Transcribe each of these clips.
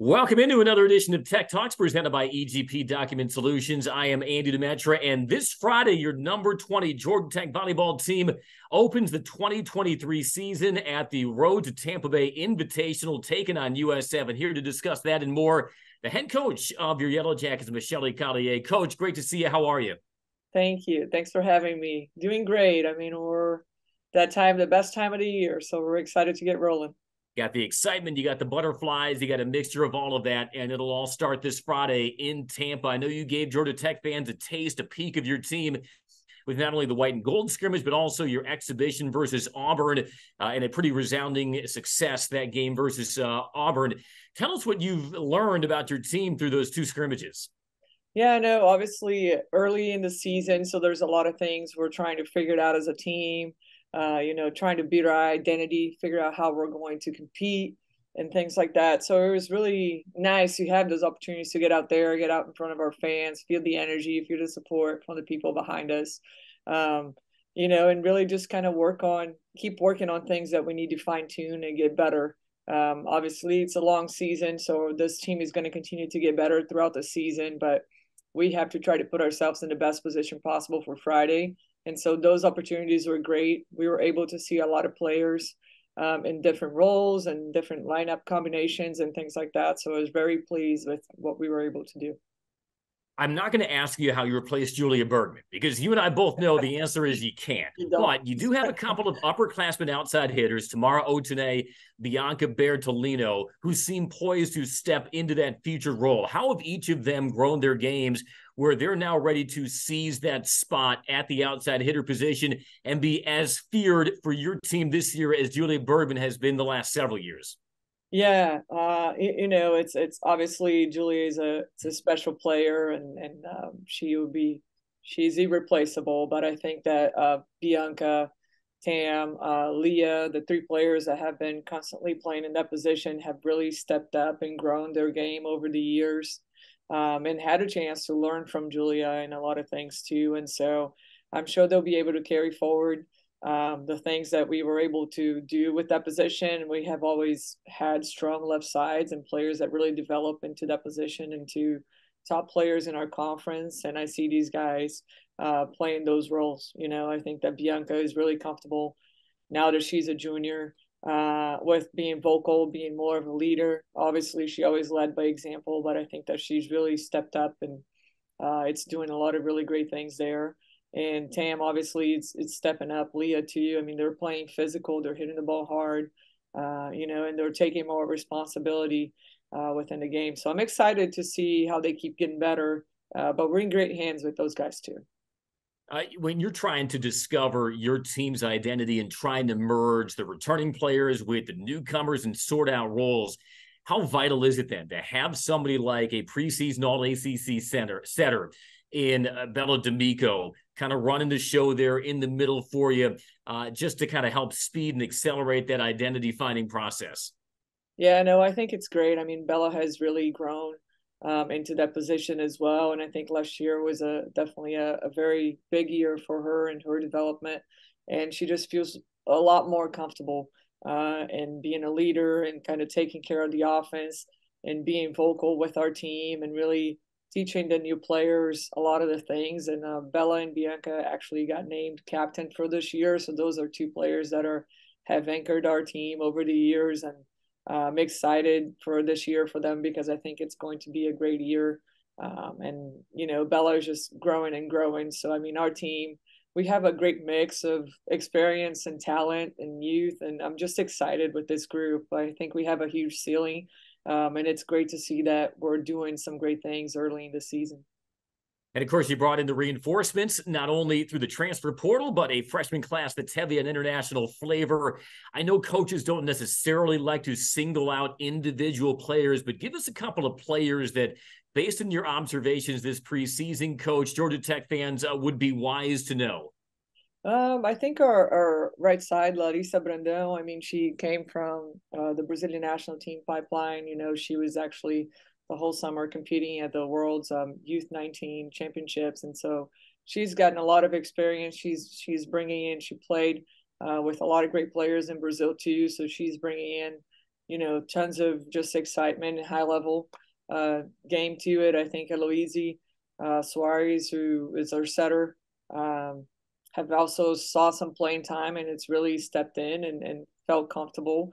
Welcome into another edition of Tech Talks presented by EGP Document Solutions. I am Andy Demetra, and this Friday, your number 20 Georgia Tech volleyball team opens the 2023 season at the Road to Tampa Bay Invitational, taking on US7. Here to discuss that and more, the head coach of your Yellow Jackets, Michelle Collier. Coach, great to see you. How are you? Thank you. Thanks for having me. Doing great. I mean, we're the best time of the year, so we're excited to get rolling. Got the excitement, you got the butterflies, you got a mixture of all of that, and it'll all start this Friday in Tampa. I know you gave Georgia Tech fans a taste, a peek of your team with not only the white and gold scrimmage, but also your exhibition versus Auburn, and a pretty resounding success, that game versus Auburn. Tell us what you've learned about your team through those two scrimmages. Yeah, no, obviously early in the season, so there's a lot of things we're trying to figure it out as a team. Trying to build our identity, figure out how we're going to compete and things like that. So it was really nice to have those opportunities to get out there, get out in front of our fans, feel the energy, feel the support from the people behind us, and really just kind of keep working on things that we need to fine tune and get better. Obviously, it's a long season, so this team is going to continue to get better throughout the season, but we have to try to put ourselves in the best position possible for Friday. And so those opportunities were great. We were able to see a lot of players in different roles and different lineup combinations and things like that. So I was very pleased with what we were able to do. I'm not going to ask you how you replace Julia Bergman, because you and I both know the answer is you can't. But you do have a couple of upperclassmen outside hitters, Tamara Otene, Bianca Bertolino, who seem poised to step into that future role. How have each of them grown their games where they're now ready to seize that spot at the outside hitter position and be as feared for your team this year as Julia Bergman has been the last several years? Yeah, it's obviously Julia is a special player, and she's irreplaceable. But I think that Bianca, Tam, Leah, the three players that have been constantly playing in that position have really stepped up and grown their game over the years, and had a chance to learn from Julia and a lot of things too. And so I'm sure they'll be able to carry forward the things that we were able to do with that position. We have always had strong left sides and players that really develop into that position, into top players in our conference. And I see these guys playing those roles. I think that Bianca is really comfortable now that she's a junior with being vocal, being more of a leader. Obviously, she always led by example, but I think that she's really stepped up, and it's doing a lot of really great things there. And Tam, obviously, it's stepping up. Leah, too. I mean, they're playing physical. They're hitting the ball hard, and they're taking more responsibility within the game. So I'm excited to see how they keep getting better. But we're in great hands with those guys, too. When you're trying to discover your team's identity and trying to merge the returning players with the newcomers and sort out roles, how vital is it then to have somebody like a preseason All-ACC setter in Bella DAmico kind of running the show there in the middle for you, just to kind of help speed and accelerate that identity finding process? Yeah, no, I think it's great. I mean, Bella has really grown into that position as well. And I think last year was definitely a very big year for her and her development. And she just feels a lot more comfortable in being a leader and kind of taking care of the offense and being vocal with our team and really teaching the new players a lot of the things. And Bella and Bianca actually got named captain for this year. So those are two players that have anchored our team over the years. And I'm excited for this year for them because I think it's going to be a great year. Bella is just growing and growing. So, I mean, our team, we have a great mix of experience and talent and youth. And I'm just excited with this group. I think we have a huge ceiling. And it's great to see that we're doing some great things early in the season. And of course, you brought in the reinforcements, not only through the transfer portal, but a freshman class that's heavy on international flavor. I know coaches don't necessarily like to single out individual players, but give us a couple of players that, based on your observations this preseason, Coach, Georgia Tech fans would be wise to know. I think our right side, Larissa Brandão, I mean, she came from the Brazilian national team pipeline. She was actually the whole summer competing at the World's Youth 19 Championships. And so she's gotten a lot of experience. She's bringing in, she played with a lot of great players in Brazil too. So she's bringing in tons of just excitement and high level game to it. I think Aloisi Suarez, who is our setter, have also saw some playing time, and it's really stepped in and felt comfortable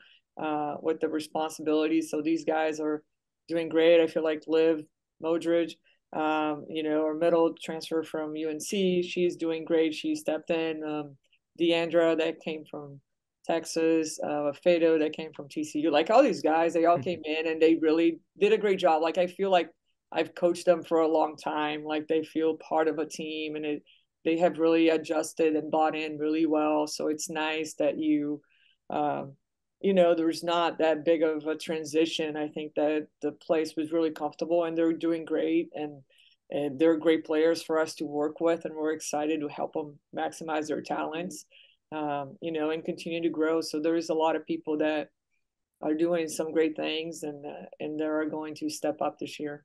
with the responsibilities. So these guys are doing great. I feel like Liv Modric, our middle transfer from UNC, she's doing great. She stepped in. Deandra, that came from Texas, Fado, that came from TCU. Like all these guys, they all came in and they really did a great job. Like I feel like I've coached them for a long time. Like they feel part of a team, and they have really adjusted and bought in really well. So it's nice that there's not that big of a transition. I think that the place was really comfortable, and they're doing great, and they're great players for us to work with, and we're excited to help them maximize their talents, and continue to grow. So there's a lot of people that are doing some great things, and they're going to step up this year.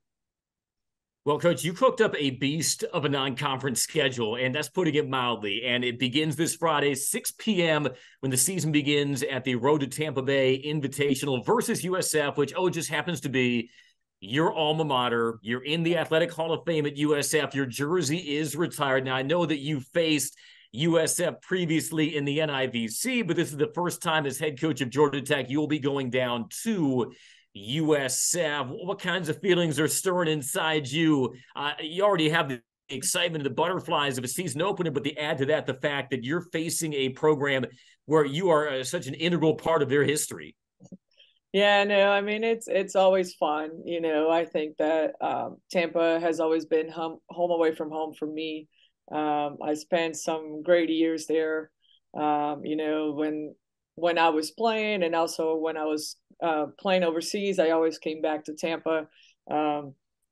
Well, Coach, you cooked up a beast of a non-conference schedule, and that's putting it mildly. And it begins this Friday, 6 p.m., when the season begins at the Road to Tampa Bay Invitational versus USF, which, just happens to be your alma mater. You're in the Athletic Hall of Fame at USF. Your jersey is retired. Now, I know that you faced USF previously in the NIVC, but this is the first time as head coach of Georgia Tech you'll be going down to USF. What kinds of feelings are stirring inside you? You already have the excitement of the butterflies of a season opener, but the add to that, the fact that you're facing a program where you are such an integral part of their history. Yeah, no, I mean, it's always fun. I think that Tampa has always been home away from home for me. I spent some great years there, when I was playing, and also when I was playing overseas, I always came back to Tampa.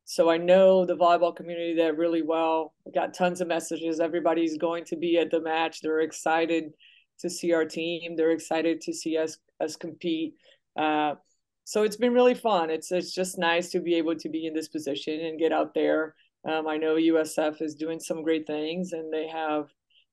So I know the volleyball community there really well. I got tons of messages. Everybody's going to be at the match. They're excited to see our team. They're excited to see us compete. So it's been really fun. It's just nice to be able to be in this position and get out there. I know USF is doing some great things, and they have,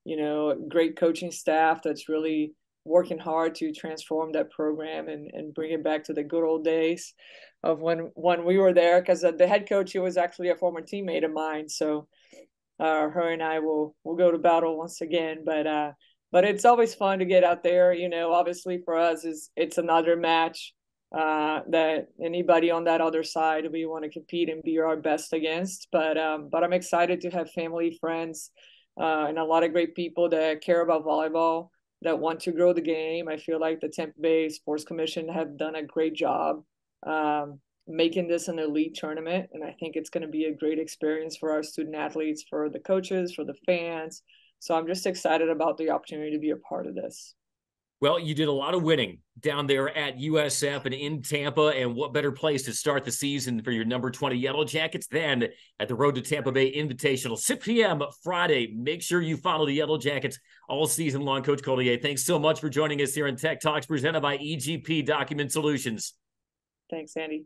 a great coaching staff that's really working hard to transform that program and bring it back to the good old days of when we were there, because the head coach, he was actually a former teammate of mine. So her and I will go to battle once again. But it's always fun to get out there. Obviously for us, it's another match that anybody on that other side we want to compete and be our best against. But I'm excited to have family, friends, and a lot of great people that care about volleyball, that want to grow the game. I feel like the Tampa Bay Sports Commission have done a great job making this an elite tournament. And I think it's going to be a great experience for our student athletes, for the coaches, for the fans. So I'm just excited about the opportunity to be a part of this. Well, you did a lot of winning down there at USF and in Tampa, and what better place to start the season for your number 20 Yellow Jackets than at the Road to Tampa Bay Invitational, 6 p.m. Friday. Make sure you follow the Yellow Jackets all season long. Coach Collier, thanks so much for joining us here in Tech Talks, presented by EGP Document Solutions. Thanks, Andy.